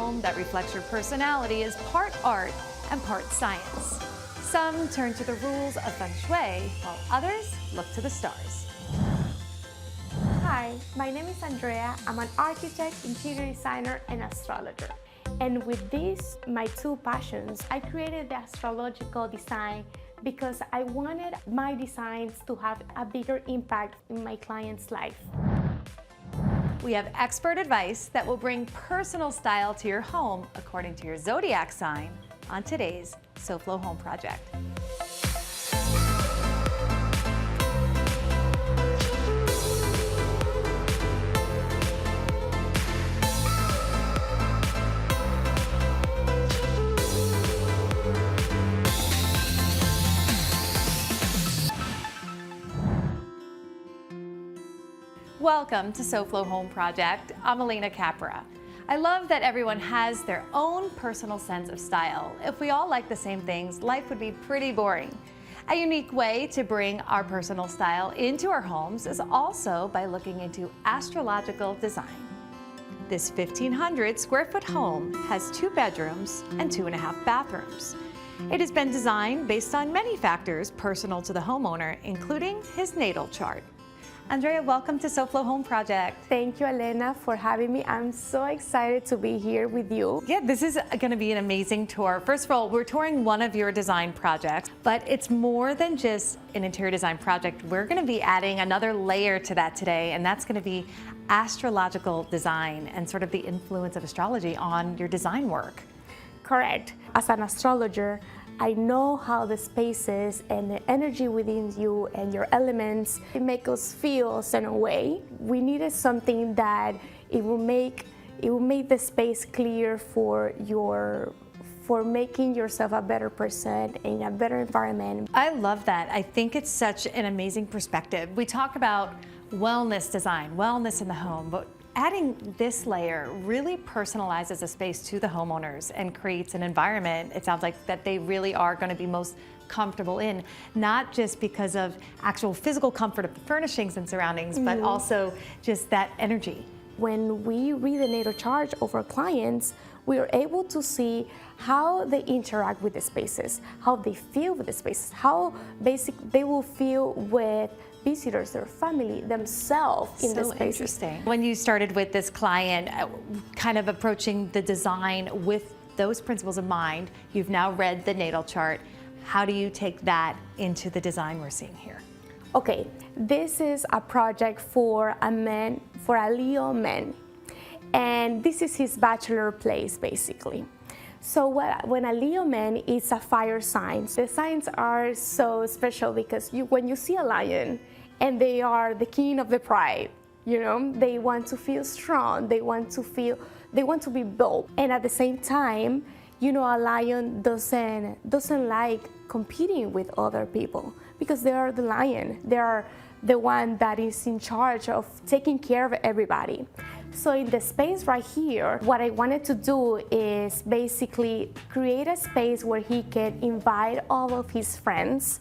home that reflects your personality is part art and part science. Some turn to the rules of feng shui, while others look to the stars. Hi, my name is Andrea. I'm an architect, interior designer, and astrologer. And with these, my two passions, I created the Astrological Design because I wanted my designs to have a bigger impact in my client's life. We have expert advice that will bring personal style to your home according to your zodiac sign on today's SoFlo Home Project. Welcome to SoFlo Home Project. I'm Alena Capra. I love that everyone has their own personal sense of style. If we all like the same things, life would be pretty boring. A unique way to bring our personal style into our homes is also by looking into astrological design. This 1,500 square foot home has 2 bedrooms and 2.5 bathrooms. It has been designed based on many factors personal to the homeowner, including his natal chart. Andrea, welcome to SoFlo Home Project. Thank you, Alena, for having me. I'm so excited to be here with you. Yeah, this is going to be an amazing tour. First of all, we're touring one of your design projects, but it's more than just an interior design project. We're going to be adding another layer to that today, and that's going to be astrological design and sort of the influence of astrology on your design work. Correct. As an astrologer, I know how the spaces and the energy within you and your elements make us feel a certain way. We needed something that it will make the space clear for making yourself a better person in a better environment. I love that. I think it's such an amazing perspective. We talk about wellness design, wellness in the home, but adding this layer really personalizes a space to the homeowners and creates an environment, it sounds like, that they really are going to be most comfortable in, not just because of actual physical comfort of the furnishings and surroundings, but also just that energy. When we read the natal chart of our clients, we are able to see how they interact with the spaces, how they feel with the spaces, how they will feel with visitors, their family, themselves in the spaces. So interesting. When you started with this client, kind of approaching the design with those principles in mind, you've now read the natal chart. How do you take that into the design we're seeing here? Okay, this is a project for a man, for a Leo man. And this is his bachelor place, basically. So when a Leo man is a fire sign, the signs are so special because when you see a lion and they are the king of the pride, you know, they want to feel strong, they want to be bold. And at the same time, you know, a lion doesn't like competing with other people because they are the lion. They are the one that is in charge of taking care of everybody. So in the space right here, what I wanted to do is basically create a space where he can invite all of his friends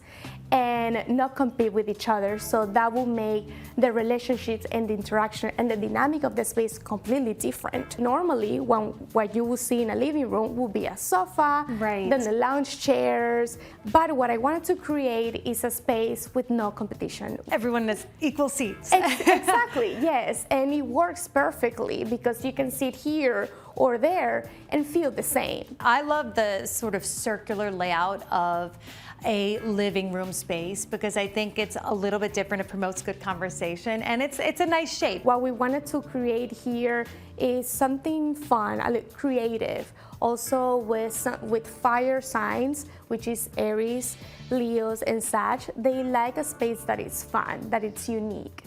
and not compete with each other. So that will make the relationships and the interaction and the dynamic of the space completely different. Normally, what you will see in a living room will be a sofa, right, then the lounge chairs. But what I wanted to create is a space with no competition. Everyone has equal seats. Exactly, yes. And it works perfectly because you can sit here or there and feel the same. I love the sort of circular layout of a living room space because I think it's a little bit different. It promotes good conversation and it's a nice shape. What we wanted to create here is something fun, a little creative, also with fire signs, which is Aries, Leos, and Sag. They like a space that is fun, that it's unique.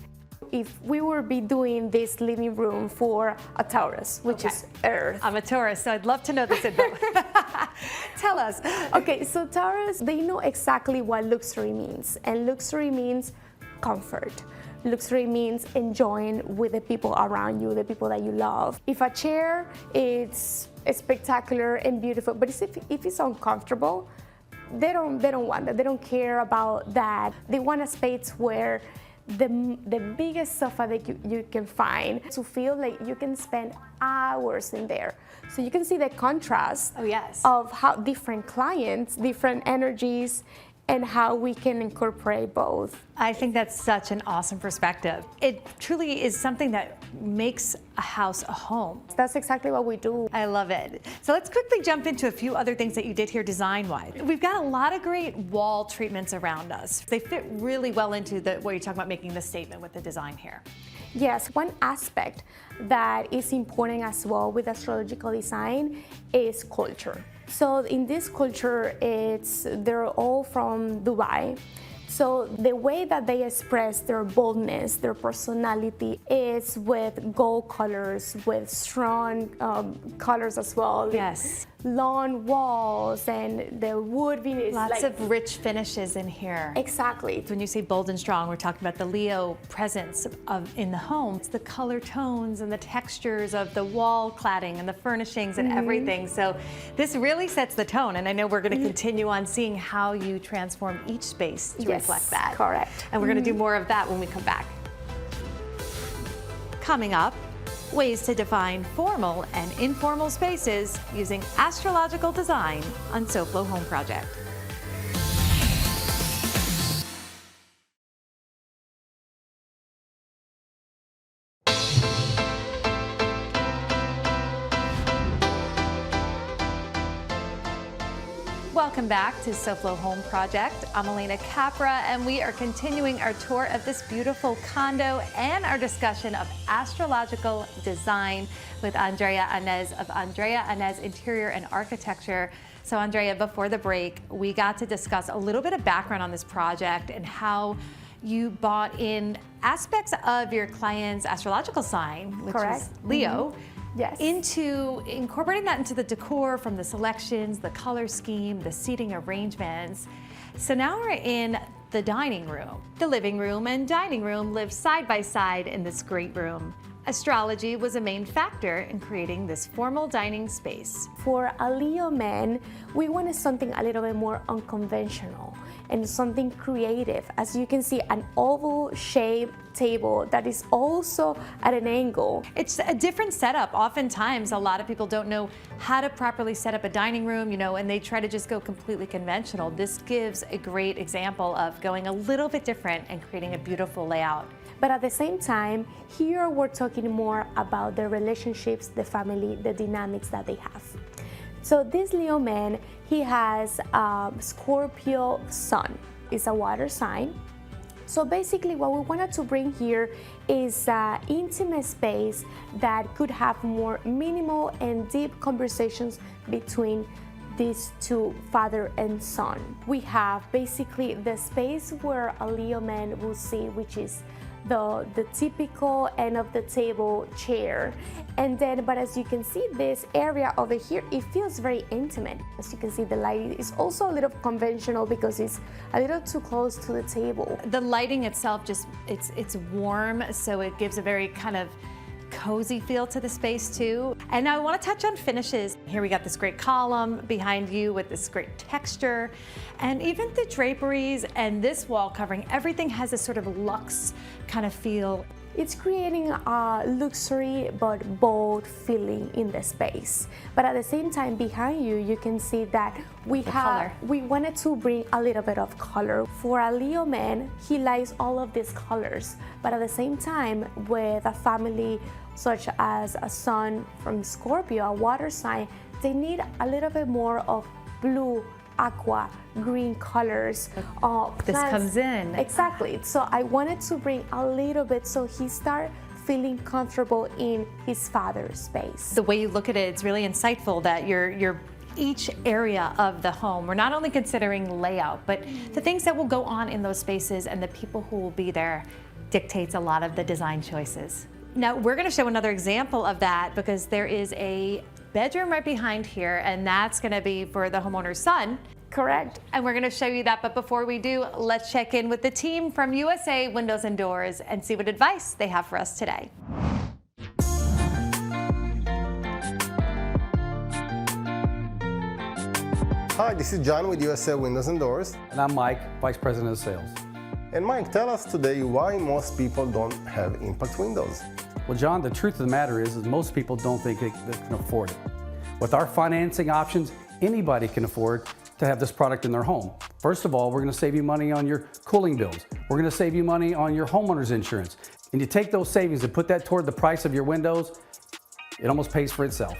If we were be doing this living room for a Taurus, which is Earth. I'm a Taurus, so I'd love to know this info. Tell us. Okay, so Taurus, they know exactly what luxury means, and luxury means comfort. Luxury means enjoying with the people around you, the people that you love. If a chair is spectacular and beautiful, but if it's uncomfortable, they don't want that. They don't care about that. They want a space where the biggest sofa that you can find to feel like you can spend hours in there. So you can see the contrast of how different clients, different energies, and how we can incorporate both. I think that's such an awesome perspective. It truly is something that makes a house a home. That's exactly what we do. I love it. So let's quickly jump into a few other things that you did here design-wise. We've got a lot of great wall treatments around us. They fit really well into what you're talking about, making the statement with the design here. Yes, one aspect that is important as well with astrological design is culture. So in this culture, they're all from Dubai. So the way that they express their boldness, their personality is with gold colors, with strong colors as well. Yes. Long walls and the wood. Lots of rich finishes in here. Exactly. When you say bold and strong, we're talking about the Leo presence in the home. It's the color tones and the textures of the wall cladding and the furnishings and everything. So this really sets the tone. And I know we're going to continue on seeing how you transform each space to reflect that. Correct. And we're going to do more of that when we come back. Coming up, ways to define formal and informal spaces using astrological design on SoFlo Home Project. Welcome back to SoFlo Home Project. I'm Alena Capra, and we are continuing our tour of this beautiful condo and our discussion of astrological design with Andrea Anez of Andrea Anez Interior and Architecture. So Andrea, before the break, we got to discuss a little bit of background on this project and how you brought in aspects of your client's astrological sign, which is Leo. Yes. Into incorporating that into the decor, from the selections, the color scheme, the seating arrangements. So now we're in the dining room. The living room and dining room live side by side in this great room. Astrology was a main factor in creating this formal dining space. For a Leo man, we wanted something a little bit more unconventional and something creative. As you can see, an oval shaped table that is also at an angle. It's a different setup. Oftentimes, a lot of people don't know how to properly set up a dining room, and they try to just go completely conventional. This gives a great example of going a little bit different and creating a beautiful layout. But at the same time, here we're talking more about the relationships, the family, the dynamics that they have. So this Leo man, he has a Scorpio sun. It's a water sign. So basically what we wanted to bring here is an intimate space that could have more minimal and deep conversations between these two, father and son. We have basically the space where a Leo man will see, which is the typical end of the table chair. And then, but as you can see, this area over here, it feels very intimate. As you can see, the light is also a little conventional because it's a little too close to the table. The lighting itself it's warm, so it gives a very kind of cozy feel to the space too. And now I want to touch on finishes. Here we got this great column behind you with this great texture, and even the draperies and this wall covering, everything has this sort of luxe kind of feel. It's creating a luxury but bold feeling in the space. But at the same time, behind you, you can see that we wanted to bring a little bit of color. For a Leo man, he likes all of these colors. But at the same time, with a family such as a sun from Scorpio, a water sign, they need a little bit more of blue, aqua, green colors. This comes in. Exactly. So I wanted to bring a little bit so he start feeling comfortable in his father's space. The way you look at it, it's really insightful that you're each area of the home. We're not only considering layout, but the things that will go on in those spaces and the people who will be there dictates a lot of the design choices. Now we're going to show another example of that because there is a bedroom right behind here, and that's going to be for the homeowner's son. Correct. And we're going to show you that, but before we do, let's check in with the team from USA Windows and Doors and see what advice they have for us today. Hi, this is John with USA Windows and Doors. And I'm Mike, Vice President of Sales. And Mike, tell us today why most people don't have impact windows. Well, John, the truth of the matter is most people don't think they can afford it. With our financing options, anybody can afford to have this product in their home. First of all, we're going to save you money on your cooling bills. We're going to save you money on your homeowner's insurance. And you take those savings and put that toward the price of your windows, it almost pays for itself.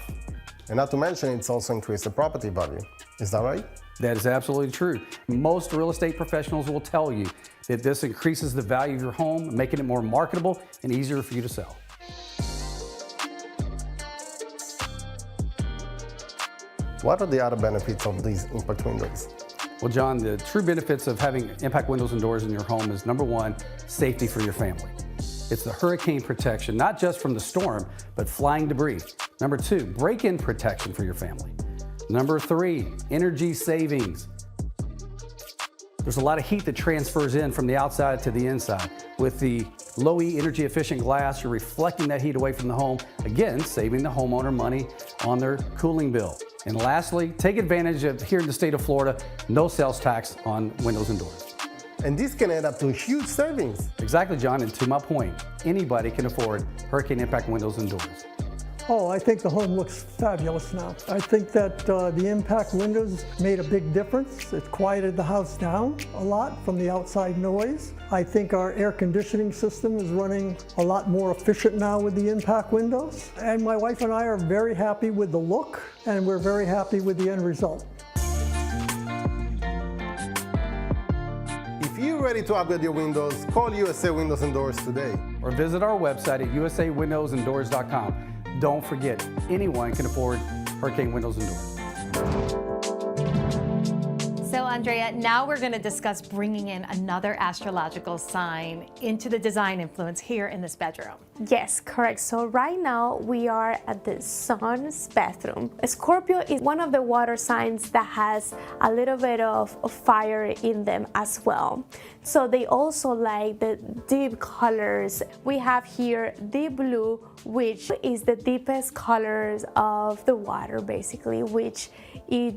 And not to mention, it's also increased the property value. Is that right? That is absolutely true. Most real estate professionals will tell you that this increases the value of your home, making it more marketable and easier for you to sell. What are the other benefits of these impact windows? Well, John, the true benefits of having impact windows and doors in your home is number one, safety for your family. It's the hurricane protection, not just from the storm, but flying debris. Number two, break-in protection for your family. Number three, energy savings. There's a lot of heat that transfers in from the outside to the inside. With the low E energy efficient glass, you're reflecting that heat away from the home, again, saving the homeowner money on their cooling bill. And lastly, take advantage of, here in the state of Florida, no sales tax on windows and doors. And this can add up to huge savings. Exactly, John, and to my point, anybody can afford hurricane impact windows and doors. Oh, I think the home looks fabulous now. I think that the impact windows made a big difference. It quieted the house down a lot from the outside noise. I think our air conditioning system is running a lot more efficient now with the impact windows. And my wife and I are very happy with the look, and we're very happy with the end result. If you're ready to upgrade your windows, call USA Windows and Doors today. Or visit our website at usawindowsanddoors.com. Don't forget, anyone can afford hurricane windows and doors. So Andrea, now we're going to discuss bringing in another astrological sign into the design influence here in this bedroom. Yes, correct. So right now we are at the sun's bathroom. Scorpio is one of the water signs that has a little bit of fire in them as well. So they also like the deep colors. We have here deep blue, which is the deepest colors of the water, basically, which it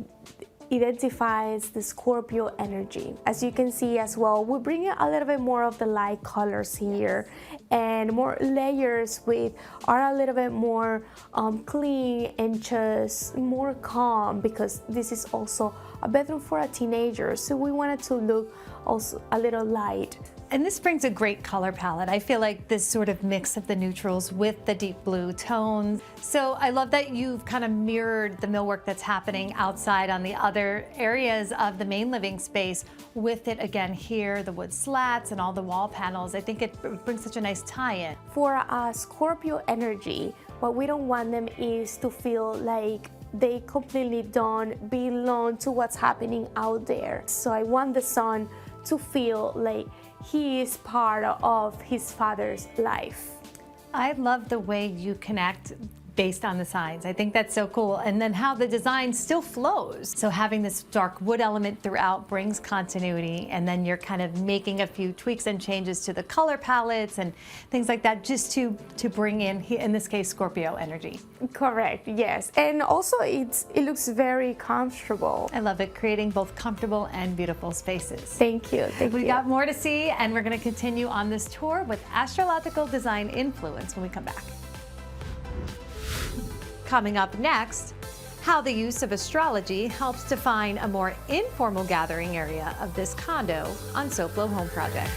identifies the Scorpio energy. As you can see as well, we bring in a little bit more of the light colors here, and more layers with are a little bit more clean and just more calm, because this is also a bedroom for a teenager, so we wanted to look also a little light. And this brings a great color palette. I feel like this sort of mix of the neutrals with the deep blue tones. So I love that you've kind of mirrored the millwork that's happening outside on the other areas of the main living space with it again here, the wood slats and all the wall panels. I think it brings such a nice tie-in. For a Scorpio energy, what we don't want them is to feel like they completely don't belong to what's happening out there. So I want the son to feel like he is part of his father's life. I love the way you connect based on the signs. I think that's so cool. And then how the design still flows. So having this dark wood element throughout brings continuity, and then you're kind of making a few tweaks and changes to the color palettes and things like that, just to bring in this case, Scorpio energy. Correct, yes. And also it looks very comfortable. I love it, creating both comfortable and beautiful spaces. Thank you, thank you. We got more to see, and we're gonna continue on this tour with Astrological Design influence when we come back. Coming up next, how the use of astrology helps define a more informal gathering area of this condo on SoFlo Home Project.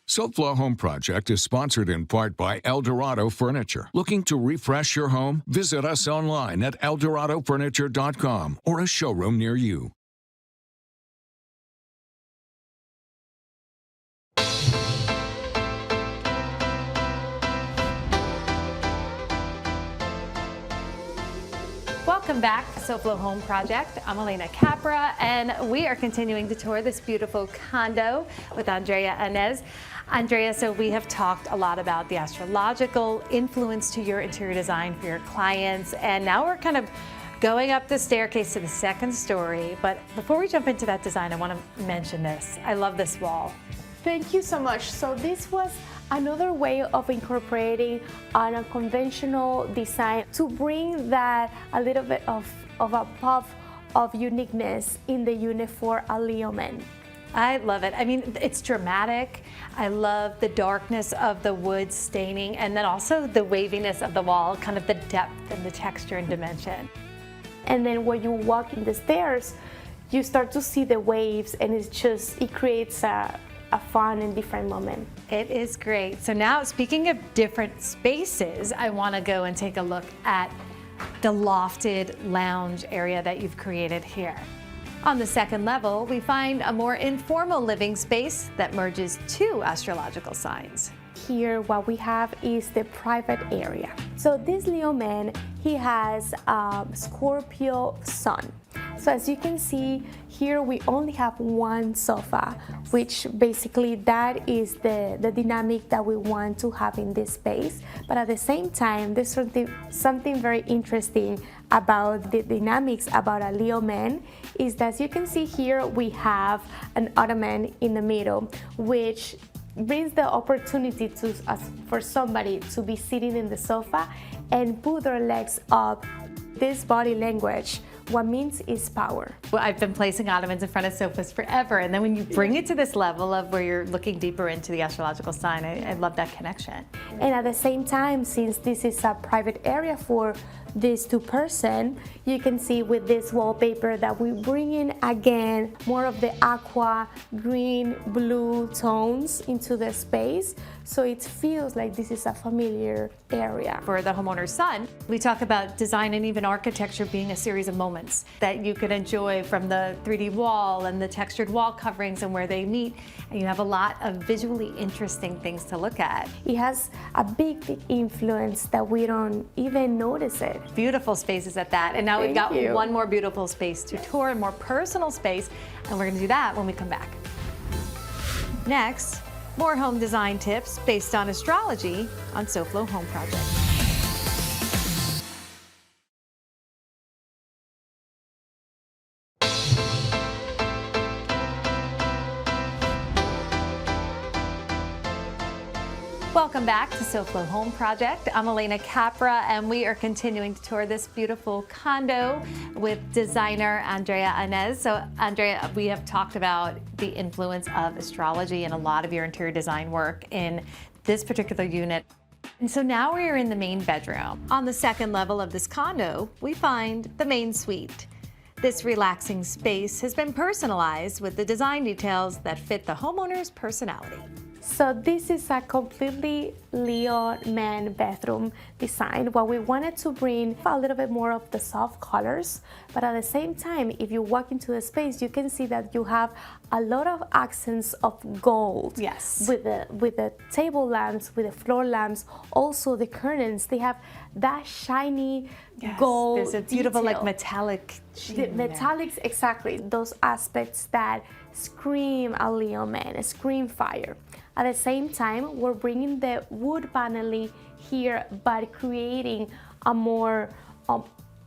SoFlo Home Project is sponsored in part by Eldorado Furniture. Looking to refresh your home? Visit us online at eldoradofurniture.com or a showroom near you. Welcome back to SoFlo Home Project. I'm Alena Capra, and we are continuing to tour this beautiful condo with Andrea Inez. Andrea, so we have talked a lot about the astrological influence to your interior design for your clients, and now we're kind of going up the staircase to the second story. But before we jump into that design, I want to mention this. I love this wall. Thank you so much. So this was another way of incorporating an unconventional design to bring that a little bit of a pop of uniqueness in the unit for a Leo man. I love it. I mean, it's dramatic. I love the darkness of the wood staining, and then also the waviness of the wall, kind of the depth and the texture and dimension. And then when you walk in the stairs, you start to see the waves, and it creates a fun and different moment. It is great. So now, speaking of different spaces, I want to go and take a look at the lofted lounge area that you've created here. On the second level, we find a more informal living space that merges two astrological signs. Here, what we have is the private area. So this Leo man, he has a Scorpio sun. So as you can see here, we only have one sofa, which basically that is the dynamic that we want to have in this space. But at the same time, there's something very interesting about the dynamics about a Leo man is that, as you can see here, we have an ottoman in the middle, which brings the opportunity for somebody to be sitting in the sofa and put their legs up. This body language, what means is power. Well, I've been placing ottomans in front of sofas forever, and then when you bring it to this level of where you're looking deeper into the astrological sign, I love that connection. And at the same time, since this is a private area for these two person, you can see with this wallpaper that we bring in again more of the aqua, green, blue tones into the space, so it feels like this is a familiar area. For the homeowner's son, we talk about design and even architecture being a series of moments that you could enjoy, from the 3D wall and the textured wall coverings and where they meet, and you have a lot of visually interesting things to look at. It has a big influence that we don't even notice it. Beautiful spaces at that. And now we've got one more beautiful space to tour, and more personal space, and we're going to do that when we come back. Next, more home design tips based on astrology on SoFlo Home Project. Welcome back to SoFlo Home Project. I'm Alena Capra, and we are continuing to tour this beautiful condo with designer Andrea Inez. So Andrea, we have talked about the influence of astrology in a lot of your interior design work in this particular unit. And so now we are in the main bedroom. On the second level of this condo, we find the main suite. This relaxing space has been personalized with the design details that fit the homeowner's personality. So this is a completely Leo man bedroom design. What we wanted to bring a little bit more of the soft colors, but at the same time, if you walk into the space, you can see that you have a lot of accents of gold. Yes. With the table lamps, with the floor lamps, also the curtains, they have that shiny gold. There's a beautiful detail. like metallic sheen The metallics, exactly. Those aspects that scream a Leo man, a scream fire. At the same time, we're bringing the wood paneling here, but creating a more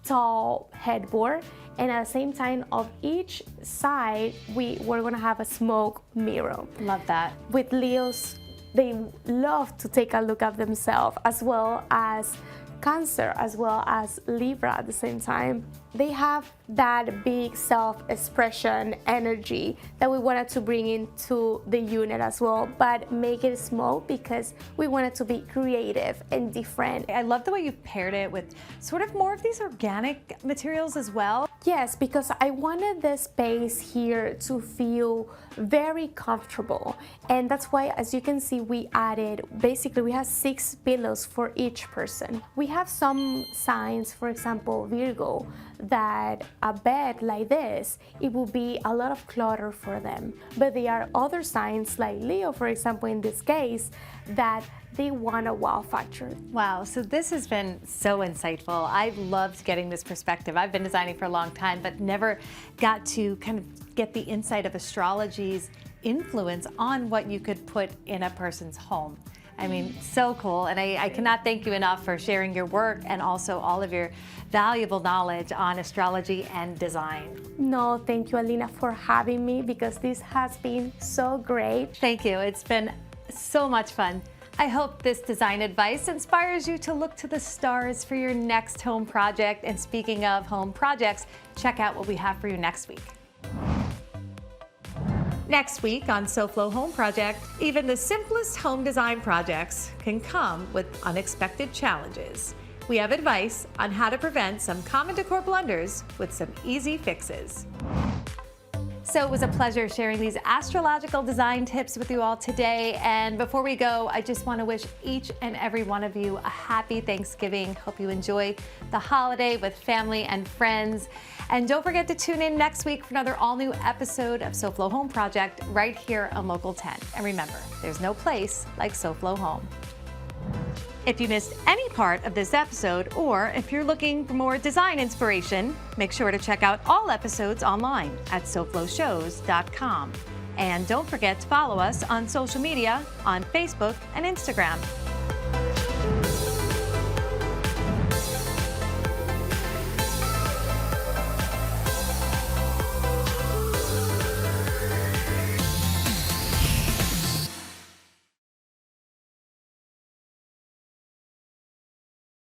tall headboard. And at the same time, of each side, we're gonna have a smoke mirror. Love that. With Leos, they love to take a look at themselves, as well as Cancer, as well as Libra at the same time. They have that big self-expression energy that we wanted to bring into the unit as well, but make it small because we wanted to be creative and different. I love the way you've paired it with sort of more of these organic materials as well. Yes, because I wanted the space here to feel very comfortable. And that's why, as you can see, we have 6 pillows for each person. We have some signs, for example, Virgo, that a bed like this, it will be a lot of clutter for them. But there are other signs like Leo, for example, in this case, that they want a wow factor. Wow, so this has been so insightful. I've loved getting this perspective. I've been designing for a long time, but never got to kind of get the insight of astrology's influence on what you could put in a person's home. I mean, so cool, and I cannot thank you enough for sharing your work and also all of your valuable knowledge on astrology and design. No, thank you, Alena, for having me, because this has been so great. Thank you. It's been so much fun. I hope this design advice inspires you to look to the stars for your next home project. And speaking of home projects, check out what we have for you next week. Next week on SoFlo Home Project, even the simplest home design projects can come with unexpected challenges. We have advice on how to prevent some common decor blunders with some easy fixes. So it was a pleasure sharing these astrological design tips with you all today. And before we go, I just want to wish each and every one of you a happy Thanksgiving. Hope you enjoy the holiday with family and friends. And don't forget to tune in next week for another all-new episode of SoFlo Home Project right here on Local 10. And remember, there's no place like SoFlo Home. If you missed any part of this episode, or if you're looking for more design inspiration, make sure to check out all episodes online at SoFloShows.com. And don't forget to follow us on social media on Facebook and Instagram.